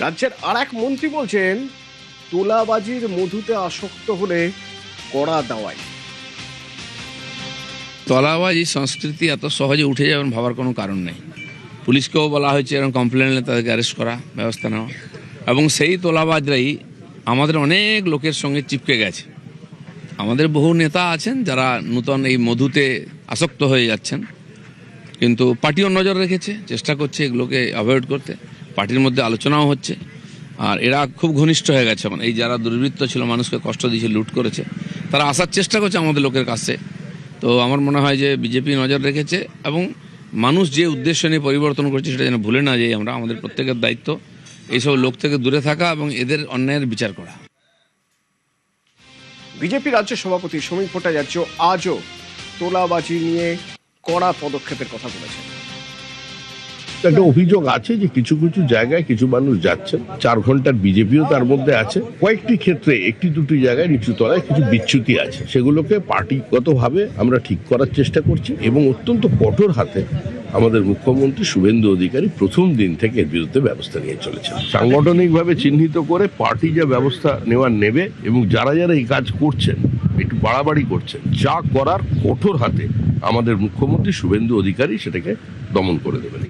রাজ্যের আর এক মন্ত্রী বলছেন তোলাবাজির মধুতে আসক্ত হলে কড়া দাওয়াই। তলাবাজি সংস্কৃতি এত সহজে উঠে যাবেন ভাবার কোনো কারণ নেই। পুলিশকেও বলা হয়েছে এরকম কমপ্লেন এলে তাদেরকে অ্যারেস্ট করা, ব্যবস্থা নেওয়া, এবং সেই তোলাবাজরাই আমাদের অনেক লোকের সঙ্গে চিপকে গেছে। আমাদের বহু নেতা আছেন যারা নূতন এই মধুতে আসক্ত হয়ে যাচ্ছেন, কিন্তু পার্টিও নজর রেখেছে, চেষ্টা করছে এগুলোকে অ্যাভয়েড করতে। পার্টির মধ্যে আলোচনাও হচ্ছে, আর এরা খুব ঘনিষ্ঠ হয়ে গেছে। মানে এই যারা দুর্বৃত্ত ছিল, মানুষকে কষ্ট দিয়েছে, লুট করেছে, তারা আসার চেষ্টা করছে আমাদের লোকের কাছে। তো আমার মনে হয় যে বিজেপি নজর রেখেছে, এবং মানুষ যে উদ্দেশ্য নিয়ে পরিবর্তন করছে সেটা যেন ভুলে না যাই আমরা। আমাদের প্রত্যেকের দায়িত্ব এইসব লোক থেকে দূরে থাকা এবং এদের অন্যায়ের বিচার করা। বিজেপি রাজ্য সভাপতি সমীর ভট্টাচার্য আজও তোলাবাজি নিয়ে কড়া পদক্ষেপের কথা বলেছেন। একটা অভিযোগ আছে যে কিছু কিছু জায়গায় কিছু মানুষ যাচ্ছেন, 4 ঘন্টার বিজেপিও তার মধ্যে আছে। কয়েকটি ক্ষেত্রে একটি দুটি জায়গায় নিচু তলায় কিছু বিচ্যুতি আছে, সেগুলোকে পার্টিগতভাবে আমরা ঠিক করার চেষ্টা করছি, এবং অত্যন্ত কঠোর হাতে আমাদের মুখ্যমন্ত্রী শুভেন্দু অধিকারী প্রথম দিন থেকে এর বিরুদ্ধে ব্যবস্থা নিয়ে চলেছেন। সাংগঠনিকভাবে চিহ্নিত করে পার্টি যা ব্যবস্থা নেওয়ার নেবে, এবং যারা যারা এই কাজ করছেন, একটু বাড়াবাড়ি করছেন, যা করার কঠোর হাতে আমাদের মুখ্যমন্ত্রী শুভেন্দু অধিকারী সেটাকে দমন করে দেবেন।